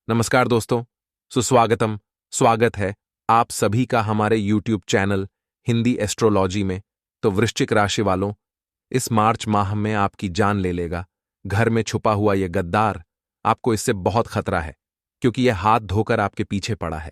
नमस्कार दोस्तों, सुस्वागतम। स्वागत है आप सभी का हमारे YouTube चैनल हिंदी एस्ट्रोलॉजी में। तो वृश्चिक राशि वालों, इस मार्च माह में आपकी जान ले लेगा। घर में छुपा हुआ यह गद्दार, आपको इससे बहुत खतरा है, क्योंकि यह हाथ धोकर आपके पीछे पड़ा है।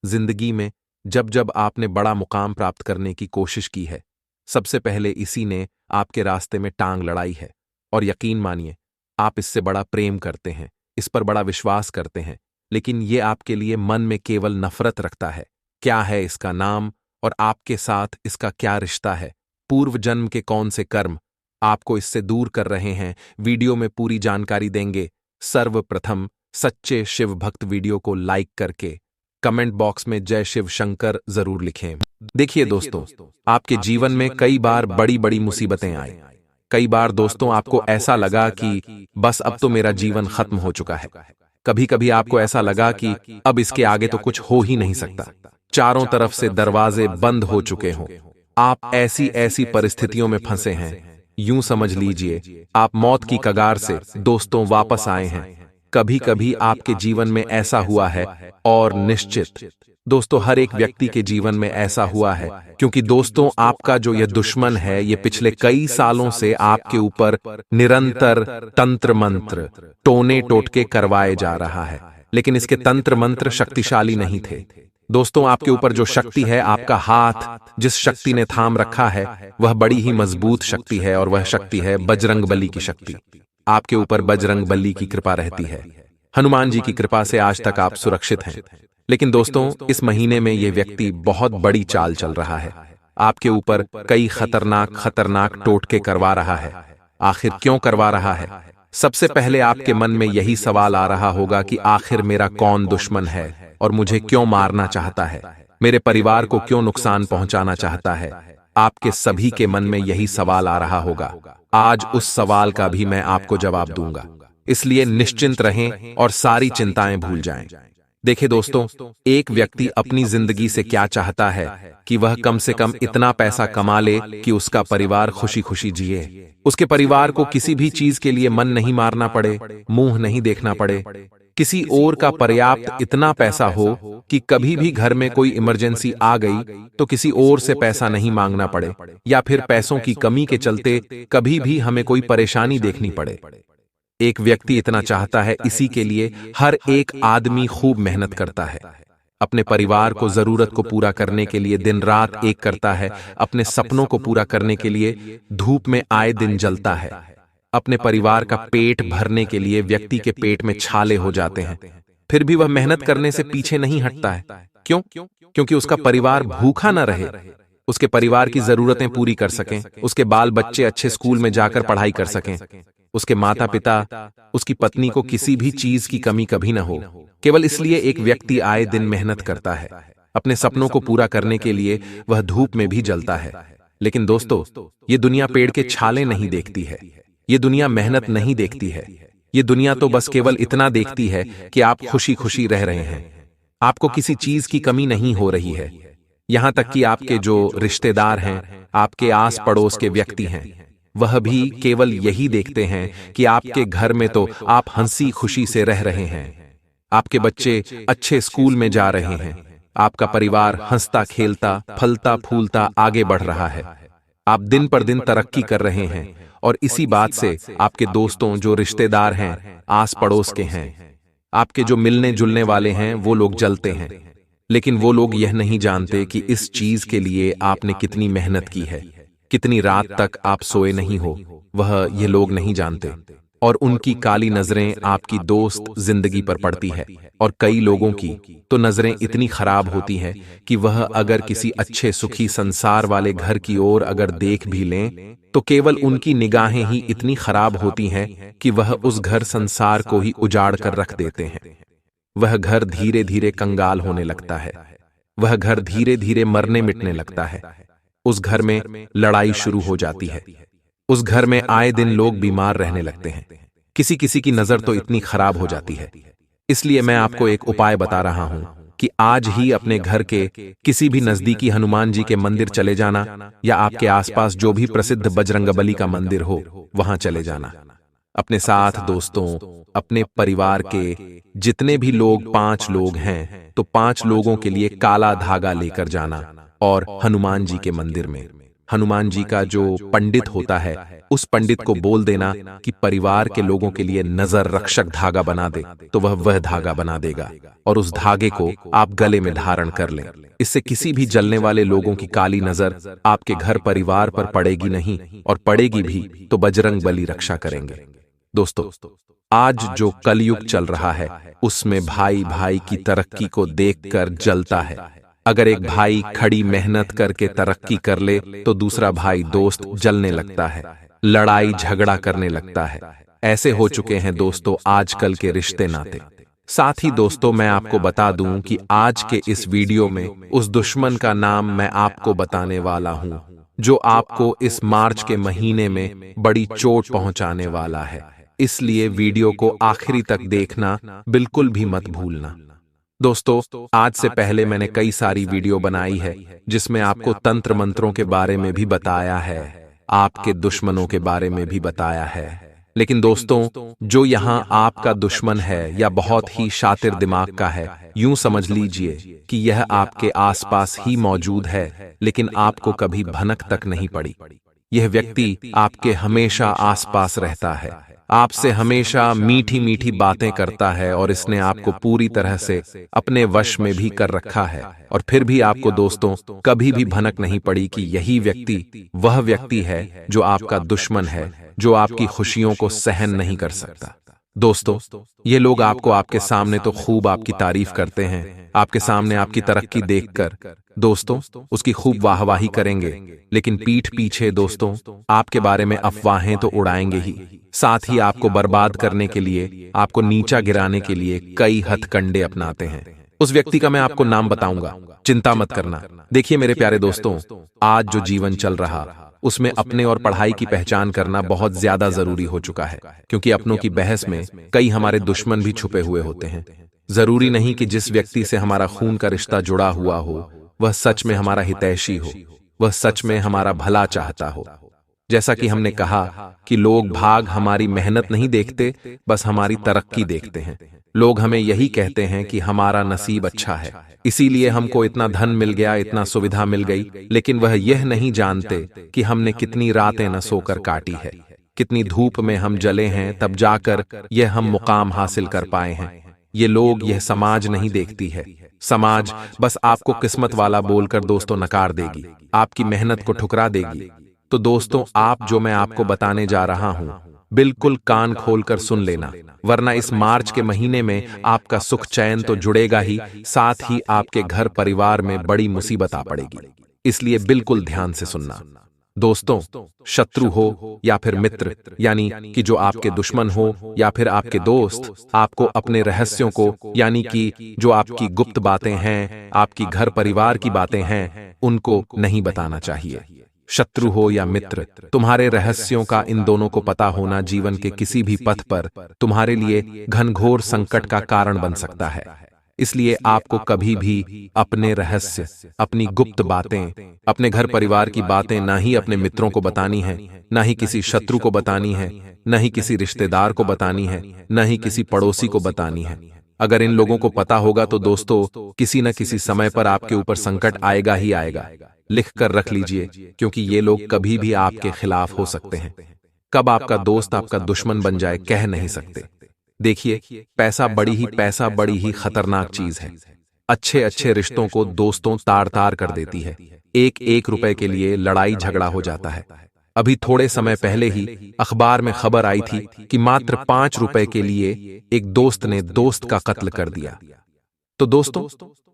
जिंदगी में जब जब आपने बड़ा मुकाम प्राप्त करने की कोशिश की है, सबसे पहले इसी ने आपके रास्ते में टांग लड़ाई है। और यकीन मानिए, आप इससे बड़ा प्रेम करते हैं, इस पर बड़ा विश्वास करते हैं, लेकिन ये आपके लिए मन में केवल नफरत रखता है। क्या है इसका नाम और आपके साथ इसका क्या रिश्ता है? पूर्व जन्म के कौन से कर्म आपको इससे दूर कर रहे हैं? वीडियो में पूरी जानकारी देंगे। सर्वप्रथम सच्चे शिव भक्त वीडियो को लाइक करके कमेंट बॉक्स में जय शिव शंकर जरूर लिखें। देखिए दोस्तों, आपके जीवन में कई बार बड़ी बड़ी मुसीबतें आई। कई बार दोस्तों आपको ऐसा लगा कि बस अब तो मेरा जीवन खत्म हो चुका है। कभी कभी आपको ऐसा लगा कि अब इसके आगे तो कुछ हो ही नहीं सकता। चारों तरफ से दरवाजे बंद हो चुके हों। आप ऐसी ऐसी परिस्थितियों में फंसे हैं, यूं समझ लीजिए आप मौत की कगार से दोस्तों वापस आए हैं। कभी कभी आपके जीवन में ऐसा हुआ है, और निश्चित दोस्तों हर एक व्यक्ति के जीवन में ऐसा हुआ है, क्योंकि दोस्तों आपका जो यह दुश्मन है, ये पिछले कई सालों से आपके ऊपर निरंतर तंत्र मंत्र टोने टोटके करवाए जा रहा है। लेकिन इसके तंत्र मंत्र शक्तिशाली नहीं थे। दोस्तों आपके ऊपर जो शक्ति है, आपका हाथ जिस शक्ति ने थाम रखा है, वह बड़ी ही मजबूत शक्ति है, और वह शक्ति है बजरंग बली की शक्ति। आपके ऊपर बजरंग बली की कृपा रहती है। हनुमान जी की कृपा से आज तक आप सुरक्षित हैं। लेकिन दोस्तों इस महीने में यह व्यक्ति बहुत बड़ी चाल चल रहा है। आपके ऊपर कई खतरनाक टोटके करवा रहा है। आखिर क्यों करवा रहा है? सबसे पहले आपके मन में यही सवाल आ रहा होगा कि आखिर मेरा कौन दुश्मन है और मुझे क्यों मारना चाहता है, मेरे परिवार को क्यों नुकसान पहुंचाना चाहता है। आपके सभी के मन में यही सवाल आ रहा होगा। आज उस सवाल का भी मैं आपको जवाब दूंगा, इसलिए निश्चिंत रहें और सारी चिंताएं भूल जाएं। देखिए दोस्तों, एक व्यक्ति अपनी जिंदगी से क्या चाहता है कि वह कम से कम इतना पैसा कमा ले कि उसका परिवार खुशी खुशी जिए। उसके परिवार को किसी भी चीज के लिए मन नहीं मारना पड़े, मुंह नहीं देखना पड़े। किसी और का पर्याप्त इतना पैसा हो कि कभी भी घर में कोई इमरजेंसी आ गई तो किसी और से पैसा नहीं मांगना पड़े, या फिर पैसों की कमी के चलते कभी भी हमें कोई परेशानी देखनी पड़े। एक व्यक्ति इतना चाहता है, इसी के लिए हर एक आदमी खूब मेहनत करता है। अपने परिवार को जरूरत को पूरा करने के लिए दिन रात एक करता है। अपने सपनों को पूरा करने के लिए धूप में आए दिन जलता है। अपने परिवार का पेट भरने के लिए व्यक्ति के पेट में छाले हो जाते हैं, फिर भी वह मेहनत करने से पीछे नहीं हटता है। क्यों? क्योंकि उसका परिवार भूखा न रहे, उसके परिवार की जरूरतें पूरी कर सकें, उसके बाल बच्चे अच्छे स्कूल में जाकर पढ़ाई कर सकें, उसके माता पिता, उसकी पत्नी को किसी भी चीज की कमी कभी न हो। केवल इसलिए एक व्यक्ति आए दिन मेहनत करता है। अपने सपनों को पूरा करने के लिए वह धूप में भी जलता है। लेकिन दोस्तों, ये दुनिया पेड़ के छाले नहीं देखती है, ये दुनिया मेहनत नहीं देखती है। ये दुनिया तो बस केवल इतना देखती है कि आप खुशी खुशी रह रहे हैं, आपको किसी चीज की कमी नहीं हो रही है। यहां तक कि आपके जो रिश्तेदार हैं, आपके आस पड़ोस के व्यक्ति हैं, वह भी केवल यही देखते हैं कि आपके घर में तो आप हंसी खुशी से रह रहे हैं, आपके बच्चे अच्छे स्कूल में जा रहे हैं, आपका परिवार हंसता खेलता फलता फूलता आगे बढ़ रहा है, आप दिन पर दिन तरक्की कर रहे हैं। और इसी बात से आपके दोस्तों, जो रिश्तेदार हैं, आस पड़ोस के हैं, आपके जो मिलने जुलने वाले हैं, वो लोग जलते हैं। लेकिन वो लोग यह नहीं जानते कि इस चीज के लिए आपने कितनी मेहनत की है, कितनी रात तक आप सोए नहीं हो, वह ये लोग नहीं जानते। और उनकी काली नजरें आपकी दोस्त जिंदगी पर पड़ती है। और कई लोगों की तो नजरें इतनी खराब होती हैं कि वह अगर किसी अच्छे सुखी संसार वाले घर की ओर अगर देख भी लें, तो केवल उनकी निगाहें ही इतनी खराब होती हैं कि वह उस घर संसार को ही उजाड़ कर रख देते हैं। वह घर धीरे धीरे कंगाल होने लगता है, वह घर धीरे धीरे मरने मिटने लगता है। उस घर में लड़ाई शुरू हो जाती है, उस घर में आए दिन लोग बीमार रहने लगते हैं, किसी किसी की नजर तो इतनी खराब हो जाती है। इसलिए मैं आपको एक उपाय बता रहा हूं कि आज ही अपने घर के किसी भी नजदीकी हनुमान जी के मंदिर चले जाना, या आपके आसपास जो भी प्रसिद्ध बजरंगबली का मंदिर हो, वहां चले जाना। अपने साथ दोस्तों, अपने परिवार के जितने भी लोग 5 लोग हैं, तो 5 लोगों के लिए काला धागा लेकर जाना और हनुमान जी के मंदिर में हनुमान जी का जो पंडित होता है, उस पंडित को बोल देना कि परिवार के लोगों के लिए नजर रक्षक धागा बना दे, तो वह धागा बना देगा और उस धागे को आप गले में धारण कर लें। इससे किसी भी जलने वाले लोगों की काली नजर आपके घर परिवार पर पड़ेगी नहीं, और पड़ेगी भी तो बजरंग बली रक्षा करेंगे। दोस्तों, आज जो कलयुग चल रहा है, उसमें भाई भाई की तरक्की को देखकर जलता है। अगर एक भाई खड़ी मेहनत करके तरक्की कर ले, तो दूसरा भाई दोस्त जलने लगता है, लड़ाई झगड़ा करने लगता है। ऐसे हो चुके हैं दोस्तों आजकल के रिश्ते नाते। साथ ही दोस्तों, मैं आपको बता दूं कि आज के इस वीडियो में उस दुश्मन का नाम मैं आपको बताने वाला हूं, जो आपको इस मार्च के महीने में बड़ी चोट पहुंचाने वाला है। इसलिए वीडियो को आखिरी तक देखना बिल्कुल भी मत भूलना। दोस्तों, आज से पहले मैंने कई सारी वीडियो बनाई है, जिसमें आपको तंत्र मंत्रों के बारे में भी बताया है, आपके दुश्मनों के बारे में भी बताया है। लेकिन दोस्तों, जो यहाँ आपका दुश्मन है या बहुत ही शातिर दिमाग का है, यूं समझ लीजिए कि यह आपके आसपास ही मौजूद है, लेकिन आपको कभी भनक तक नहीं पड़ी। यह व्यक्ति आपके हमेशा आसपास रहता है, आपसे हमेशा मीठी मीठी बातें करता है, और इसने आपको पूरी तरह से अपने वश में भी कर रखा है। और फिर भी आपको दोस्तों कभी भी भनक नहीं पड़ी कि यही व्यक्ति वह व्यक्ति है जो आपका दुश्मन है, जो आपकी खुशियों को सहन नहीं कर सकता। दोस्तों, ये लोग आपको आपके सामने तो खूब आपकी तारीफ करते हैं, आपके सामने आपकी तरक्की देखकर दोस्तों उसकी खूब वाहवाही करेंगे, लेकिन पीठ पीछे दोस्तों आपके बारे में अफवाहें तो उड़ाएंगे ही, साथ ही आपको बर्बाद करने के लिए, आपको नीचा गिराने के लिए कई हथकंडे अपनाते हैं। उस व्यक्ति का मैं आपको नाम बताऊंगा, चिंता मत करना। देखिए मेरे प्यारे दोस्तों, आज जो जीवन चल रहा, उसमें अपने और पढ़ाई की पहचान करना बहुत ज्यादा जरूरी हो चुका है, क्योंकि अपनों की बहस में कई हमारे दुश्मन भी छुपे हुए होते हैं। जरूरी नहीं कि जिस व्यक्ति से हमारा खून का रिश्ता जुड़ा हुआ हो, वह सच में हमारा हितैषी हो, वह सच में हमारा भला चाहता हो। जैसा कि हमने कहा कि लोग भाग हमारी मेहनत नहीं देखते, बस हमारी तरक्की देखते हैं। लोग हमें यही कहते हैं कि हमारा नसीब अच्छा है, इसीलिए हमको इतना धन मिल गया, इतना सुविधा मिल गई, लेकिन वह यह नहीं जानते कि हमने कितनी रातें न सोकर काटी है, कितनी धूप में हम जले हैं, तब जाकर यह हम मुकाम हासिल कर पाए हैं। ये लोग, यह समाज नहीं देखती है। समाज बस आपको किस्मत वाला बोलकर दोस्तों नकार देगी, आपकी मेहनत को ठुकरा देगी। तो दोस्तों, आप जो मैं आपको बताने जा रहा हूं, बिल्कुल कान खोलकर सुन लेना, वरना इस मार्च के महीने में आपका सुख चैन तो जुड़ेगा ही, साथ ही आपके घर परिवार में बड़ी मुसीबत आ पड़ेगी। इसलिए बिल्कुल ध्यान से सुनना। दोस्तों, शत्रु हो या फिर मित्र, यानी कि जो आपके दुश्मन हो या फिर आपके दोस्त, आपको अपने रहस्यों को, यानी कि जो आपकी गुप्त बातें हैं, आपकी घर परिवार की बातें हैं, उनको नहीं बताना चाहिए। शत्रु हो या मित्र, तुम्हारे रहस्यों का इन दोनों को पता होना जीवन के किसी भी पथ पर तुम्हारे लिए घनघोर संकट का कारण बन सकता है। इसलिए आपको कभी भी अपने रहस्य, अपनी गुप्त बातें, अपने घर परिवार की बातें ना ही अपने मित्रों को बतानी है, ना ही किसी शत्रु को बतानी है, ना ही किसी रिश्तेदार को बतानी है, ना ही किसी पड़ोसी को बतानी है। अगर इन लोगों को पता होगा तो दोस्तों किसी न किसी समय पर आपके ऊपर संकट आएगा ही आएगा। लिख कर रख लीजिए, क्योंकि ये लोग कभी भी आपके खिलाफ हो सकते हैं। कब आपका दोस्त आपका दुश्मन बन जाए कह नहीं सकते। देखिए, पैसा बड़ी ही खतरनाक चीज है। अच्छे अच्छे रिश्तों को दोस्तों तार तार कर देती है। एक एक रुपए के लिए लड़ाई झगड़ा हो जाता है। अभी थोड़े समय पहले ही अखबार में खबर आई थी कि मात्र 5 रुपए के लिए एक दोस्त ने दोस्त का कत्ल कर दिया। तो दोस्तों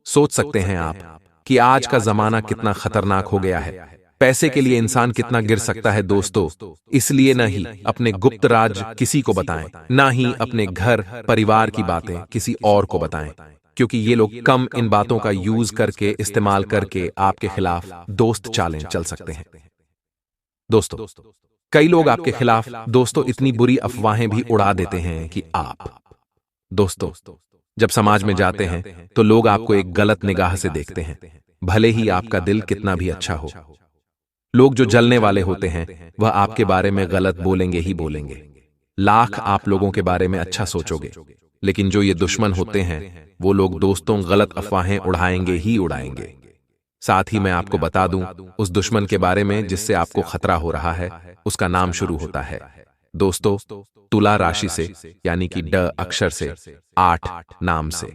सोच सकते हैं आप कि आज का जमाना कितना खतरनाक हो गया है। पैसे के लिए इंसान कितना गिर सकता है दोस्तों। इसलिए न ही अपने गुप्त राज किसी को बताएं, ना ही अपने घर परिवार की बातें किसी और को बताएं, क्योंकि ये लोग कम इन बातों का यूज करके, इस्तेमाल करके आपके खिलाफ दोस्त चालें चल सकते हैं। दोस्तों, कई लोग आपके खिलाफ दोस्तों इतनी बुरी अफवाहें भी उड़ा देते हैं कि आप दोस्तों जब समाज में जाते हैं तो लोग आपको एक गलत निगाह से देखते हैं, भले ही आपका दिल कितना भी अच्छा हो। लोग जो जलने वाले होते हैं वह आपके बारे में गलत बोलेंगे ही बोलेंगे। लाख आप लोगों के बारे में अच्छा सोचोगे, लेकिन जो ये दुश्मन होते हैं वो लोग दोस्तों गलत अफवाहें उड़ाएंगे ही उड़ाएंगे। साथ ही मैं आपको बता दूं उस दुश्मन के बारे में जिससे आपको खतरा हो रहा है, उसका नाम शुरू होता है दोस्तों तुला राशि से, यानी कि ड अक्षर से, 8 नाम से।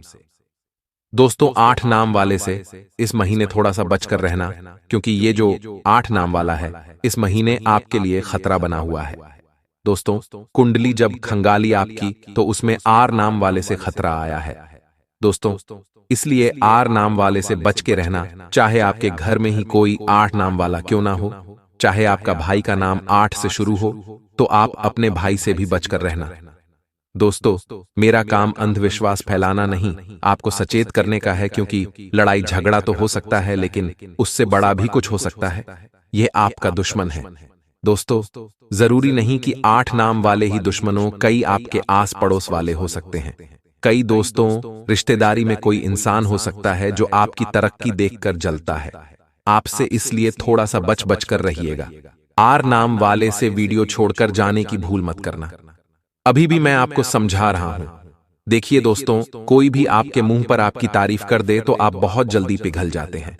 दोस्तों 8 नाम वाले से इस महीने थोड़ा सा बचकर रहना, क्योंकि ये जो 8 नाम वाला है इस महीने आपके लिए खतरा बना हुआ है। दोस्तों कुंडली जब खंगाली आपकी तो उसमें आर नाम वाले से खतरा आया है। दोस्तों इसलिए आर नाम वाले से बच के रहना, चाहे आपके घर में ही कोई 8 नाम वाला क्यों ना हो, चाहे आपका भाई का नाम 8 से शुरू हो, तो आप अपने भाई से भी बचकर रहना। दोस्तों मेरा काम अंधविश्वास फैलाना नहीं, आपको सचेत करने का है, क्योंकि लड़ाई झगड़ा तो हो सकता है लेकिन उससे बड़ा भी कुछ हो सकता है। यह आपका दुश्मन है। दोस्तों जरूरी नहीं कि 8 नाम वाले ही दुश्मनों, कई आपके आस पड़ोस वाले हो सकते हैं। कई दोस्तों रिश्तेदारी में कोई इंसान हो सकता है जो आपकी तरक्की देखकर जलता है आपसे, इसलिए थोड़ा सा बच बच कर रहिएगा। आर नाम वाले से वीडियो छोड़कर जाने की भूल मत करना। अभी भी मैं आपको समझा रहा हूं। देखिए दोस्तों, कोई भी आपके मुंह पर आपकी तारीफ कर दे तो आप बहुत जल्दी पिघल जाते हैं।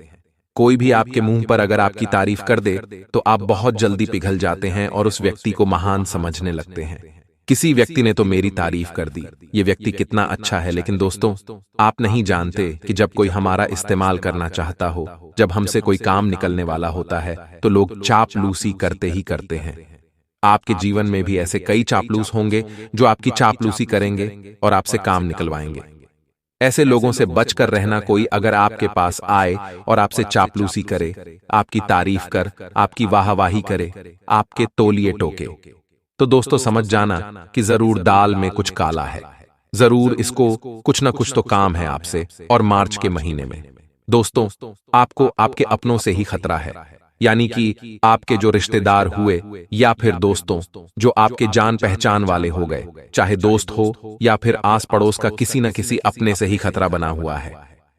कोई भी आपके मुंह पर अगर आपकी तारीफ कर दे तो आप बहुत जल्दी पिघल जाते हैं और उस व्यक्ति को महान समझने लगते हैं। किसी व्यक्ति ने तो मेरी तारीफ कर दी, ये व्यक्ति कितना अच्छा है, लेकिन दोस्तों आप नहीं जानते कि जब कोई हमारा इस्तेमाल करना चाहता हो, जब हमसे कोई काम निकलने वाला होता है, तो लोग चापलूसी करते ही करते हैं। आपके जीवन में भी ऐसे कई चापलूस होंगे जो आपकी चापलूसी करेंगे और आपसे काम निकलवाएंगे। ऐसे लोगों से बचकर रहना। कोई अगर आपके पास आए और आपसे चापलूसी करे, आपकी तारीफ कर, आपकी वाहवाही करे, आपके तौलिए टोके, तो दोस्तों समझ जाना कि जरूर दाल में कुछ काला है, जरूर इसको कुछ ना कुछ तो काम है आपसे। और मार्च के महीने में दोस्तों आपको आपके अपनों से ही खतरा है, यानी कि आपके जो रिश्तेदार हुए या फिर दोस्तों जो आपके जान पहचान वाले हो गए, चाहे दोस्त हो या फिर आस पड़ोस का किसी न किसी अपने से ही खतरा बना हुआ है।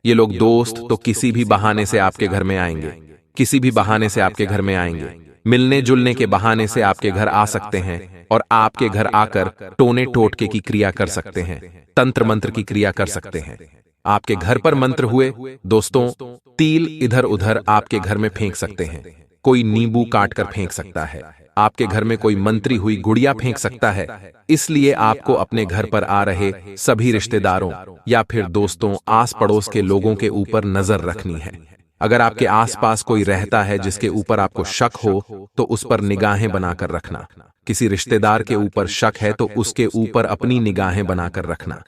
ये लोग दोस्त तो किसी भी बहाने से आपके घर में आएंगे, किसी भी बहाने से आपके घर में आएंगे, मिलने जुलने के बहाने से आपके घर आ सकते हैं और आपके घर आकर टोने टोटके की क्रिया कर सकते हैं, तंत्र मंत्र की क्रिया कर सकते हैं। आपके घर पर मंत्र हुए दोस्तों, तिल इधर उधर आपके घर में फेंक सकते हैं, कोई नींबू काट कर फेंक सकता है, आपके घर में कोई मंत्री हुई गुड़िया फेंक सकता है। इसलिए आपको अपने घर पर आ रहे सभी रिश्तेदारों या फिर दोस्तों, आस पड़ोस के लोगों के ऊपर नजर रखनी है। अगर आपके आसपास कोई रहता है जिसके ऊपर आपको शक हो तो उस पर निगाहें बनाकर रखना। किसी रिश्तेदार के ऊपर शक है तो उसके ऊपर अपनी निगाहें बनाकर रखना।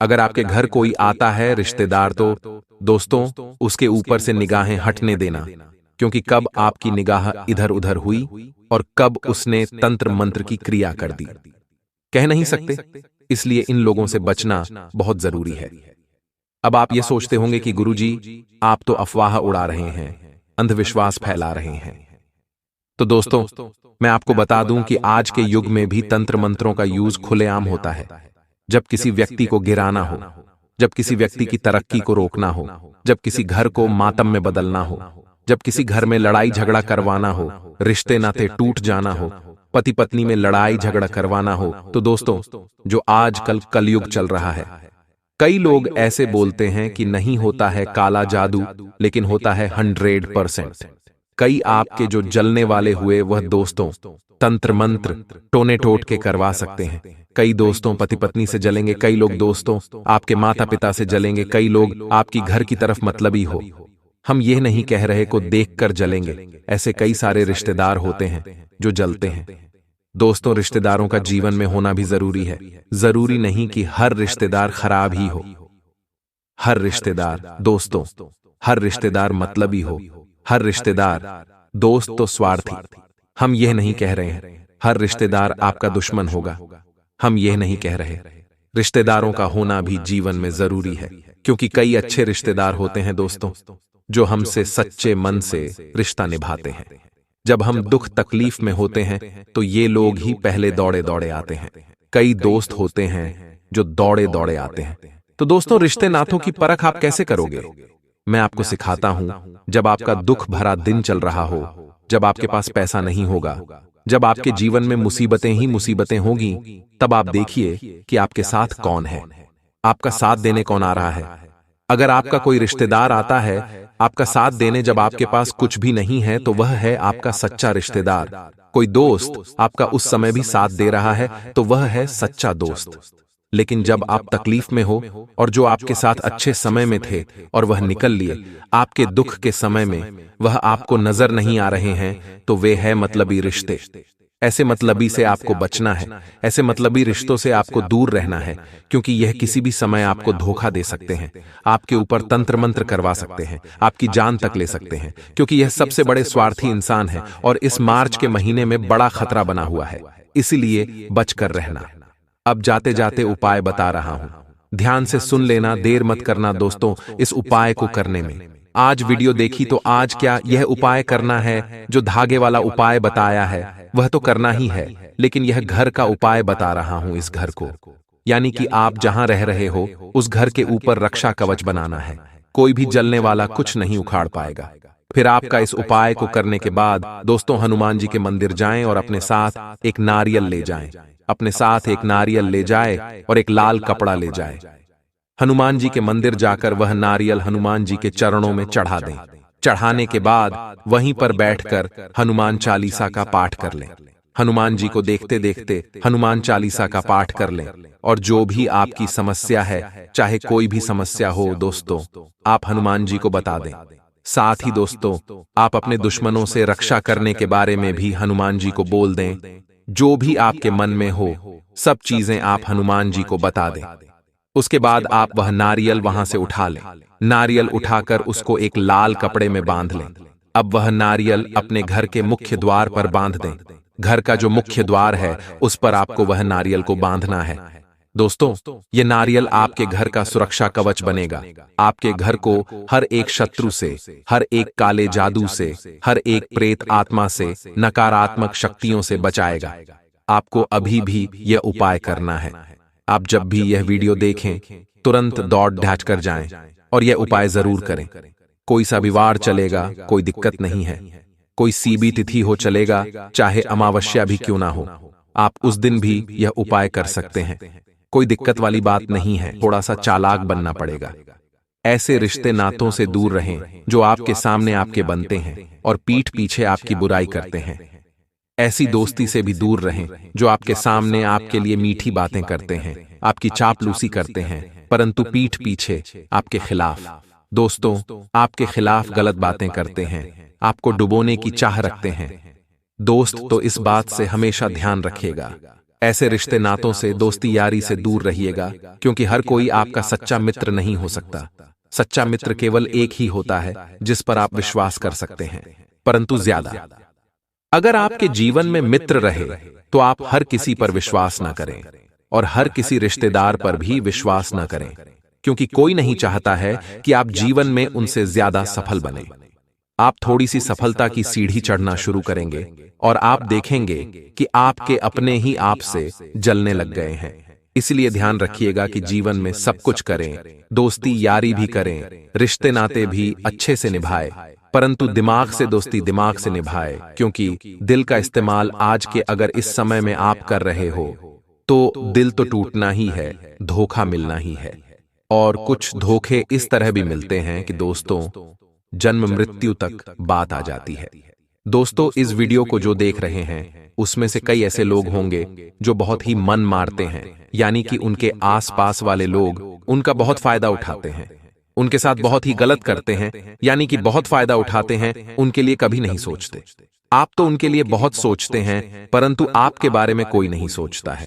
अगर आपके घर कोई आता है रिश्तेदार तो दोस्तों उसके ऊपर से निगाहें हटने देना, क्योंकि कब आपकी निगाह इधर उधर हुई और कब उसने तंत्र मंत्र की क्रिया कर दी कह नहीं सकते। इसलिए इन लोगों से बचना बहुत जरूरी है। अब आप ये सोचते होंगे कि गुरुजी आप तो अफवाह उड़ा रहे हैं, अंधविश्वास फैला रहे हैं। तो दोस्तों मैं आपको बता दूं कि आज के युग में भी तंत्र मंत्रों का यूज खुलेआम होता है। जब किसी व्यक्ति को गिराना हो, जब किसी व्यक्ति की तरक्की को रोकना हो, जब किसी घर को मातम में बदलना हो, जब किसी घर में लड़ाई झगड़ा करवाना हो, रिश्ते नाते टूट जाना हो, पति पत्नी में लड़ाई झगड़ा करवाना हो, तो दोस्तों जो आजकल कलयुग चल रहा है, कई लोग ऐसे बोलते हैं कि नहीं होता है काला जादू, लेकिन होता है 100%। कई आपके जो जलने वाले हुए वह दोस्तों तंत्र मंत्र टोने टोट के करवा सकते हैं। कई दोस्तों पति पत्नी से जलेंगे, कई लोग दोस्तों आपके माता पिता से जलेंगे, कई लोग आपकी घर की तरफ मतलबी हो। हम यह नहीं कह रहे को देखकर जलेंगे, ऐसे कई सारे रिश्तेदार होते हैं जो जलते हैं। दोस्तों रिश्तेदारों का जीवन में होना भी जरूरी है। जरूरी नहीं कि हर रिश्तेदार खराब ही हो, हर रिश्तेदार दोस्तों, हर रिश्तेदार मतलबी हो, हर रिश्तेदार दोस्त तो स्वार्थी। हम यह नहीं कह रहे हैं हर रिश्तेदार आपका दुश्मन होगा, हम यह नहीं कह रहे। रिश्तेदारों का होना भी जीवन में जरूरी है, क्योंकि कई अच्छे रिश्तेदार होते हैं दोस्तों जो हमसे सच्चे मन से रिश्ता निभाते हैं। जब हम दुख तकलीफ में होते हैं तो ये लोग ही पहले दौड़े दौड़े आते हैं। कई दोस्त होते हैं जो दौड़े दौड़े आते हैं। तो दोस्तों रिश्ते नातों की परख आप कैसे करोगे? मैं आपको सिखाता हूं। जब आपका दुख भरा दिन चल रहा हो, जब आपके पास पैसा नहीं होगा, जब आपके जीवन में मुसीबतें ही मुसीबतें होंगी, तब आप देखिए कि आपके साथ कौन है, आपका साथ देने कौन आ रहा है। अगर आपका कोई रिश्तेदार आता है आपका साथ देने जब आपके पास कुछ भी नहीं है, तो वह है आपका सच्चा रिश्तेदार। कोई दोस्त आपका उस समय भी साथ दे रहा है, तो वह है सच्चा दोस्त। लेकिन जब आप तकलीफ में हो और जो आपके साथ अच्छे समय में थे और वह निकल लिए, आपके दुख के समय में वह आपको नजर नहीं आ रहे हैं, तो वे है मतलबी रिश्ते। ऐसे मतलबी से आपको बचना है, ऐसे मतलबी रिश्तों से आपको दूर रहना है, क्योंकि यह किसी भी समय आपको धोखा दे सकते हैं, आपके ऊपर तंत्र मंत्र करवा सकते हैं, आपकी जान तक ले सकते हैं, क्योंकि यह सबसे बड़े स्वार्थी इंसान है और इस मार्च के महीने में बड़ा खतरा बना हुआ है। इसीलिए बचकर रहना। अब जाते जाते उपाय बता रहा हूं, ध्यान से सुन लेना, देर मत करना दोस्तों इस उपाय को करने में। आज वीडियो देखी तो आज क्या यह उपाय करना है? जो धागे वाला उपाय बताया है वह तो करना ही है, लेकिन यह घर का उपाय बता रहा हूं। इस घर को, यानी कि आप जहां रह रहे हो उस घर के ऊपर रक्षा कवच बनाना है। कोई भी जलने वाला कुछ नहीं उखाड़ पाएगा। फिर आपका इस उपाय को करने के बाद दोस्तों हनुमान जी के मंदिर जाएं और अपने साथ एक नारियल ले जाएं। अपने साथ एक नारियल ले जाए और एक लाल कपड़ा ले जाए। हनुमान जी के मंदिर जाकर वह नारियल हनुमान जी के चरणों में चढ़ा दें। चढ़ाने के बाद वहीं पर बैठकर हनुमान चालीसा का पाठ कर लें। हनुमान जी को देखते देखते हनुमान चालीसा का पाठ कर लें, और जो भी आपकी समस्या है, चाहे कोई भी समस्या हो दोस्तों, आप हनुमान जी को बता दें। साथ ही दोस्तों आप अपने दुश्मनों से रक्षा करने के बारे में भी हनुमान जी को बोल दें। जो भी आपके मन में हो सब चीजें आप हनुमान जी को बता दें। उसके बाद आप वह नारियल वहां से उठा लें। नारियल उठाकर उसको एक लाल कपड़े में बांध लें। अब वह नारियल अपने घर के मुख्य द्वार पर बांध दें। घर का जो मुख्य द्वार है उस पर आपको वह नारियल को बांधना है। दोस्तों ये नारियल आपके घर का सुरक्षा कवच बनेगा। आपके घर को हर एक शत्रु से, हर एक काले जादू से, हर एक प्रेत आत्मा से, नकारात्मक शक्तियों से बचाएगा। आपको अभी भी यह उपाय करना है। आप जब भी यह वीडियो देखें तुरंत दौड़ ढाच कर जाएं और यह उपाय जरूर करें। कोई सा भी वार चलेगा, कोई दिक्कत नहीं है। कोई सी भी तिथि हो चलेगा, चाहे अमावस्या भी क्यों ना हो, आप उस दिन भी यह उपाय कर सकते हैं। कोई दिक्कत वाली बात नहीं है, थोड़ा सा चालाक बनना पड़ेगा। ऐसे रिश्ते नातों से दूर रहें जो आपके सामने आपके बनते हैं और पीठ पीछे आपकी बुराई करते हैं। ऐसी दोस्ती से भी दूर रहें जो आपके सामने आपके लिए मीठी बातें करते हैं, आपकी चापलूसी करते हैं, परंतु पीठ पीछे आपके खिलाफ, दोस्तों आपके खिलाफ गलत बातें करते हैं, आपको डुबोने की चाह रखते हैं। दोस्त तो इस बात से हमेशा ध्यान रखिएगा। ऐसे रिश्ते नातों से, दोस्ती यारी से दूर रहिएगा, क्योंकि हर कोई आपका सच्चा मित्र नहीं हो सकता। सच्चा मित्र केवल एक ही होता है जिस पर आप विश्वास कर सकते हैं, परंतु ज्यादा। अगर आपके जीवन में मित्र रहे तो आप हर किसी पर विश्वास न करें और हर किसी रिश्तेदार पर भी विश्वास न करें, क्योंकि कोई नहीं चाहता है कि आप जीवन में उनसे ज्यादा सफल बने। आप थोड़ी सी सफलता की सीढ़ी चढ़ना शुरू करेंगे और आप देखेंगे कि आपके अपने ही आप से जलने लग गए हैं। इसलिए ध्यान रखिएगा कि जीवन में सब कुछ करें, दोस्ती यारी भी करें, रिश्ते नाते भी अच्छे से निभाए, परंतु दिमाग से दोस्ती दिमाग से निभाए, क्योंकि दिल का इस्तेमाल आज के अगर इस समय में आप कर रहे हो तो दिल तो टूटना ही है, धोखा मिलना ही है। और कुछ धोखे इस तरह भी मिलते हैं कि दोस्तों जन्म मृत्यु तक बात आ जाती है। दोस्तों इस वीडियो को जो देख रहे हैं उसमें से कई ऐसे लोग होंगे जो बहुत ही मन मारते हैं, यानी कि उनके आसपास वाले लोग उनका बहुत फायदा उठाते हैं, उनके साथ बहुत ही गलत करते हैं, यानी कि बहुत फायदा उठाते हैं, उनके लिए कभी नहीं सोचते। आप तो उनके लिए बहुत सोचते हैं, परंतु आपके बारे में कोई नहीं सोचता है।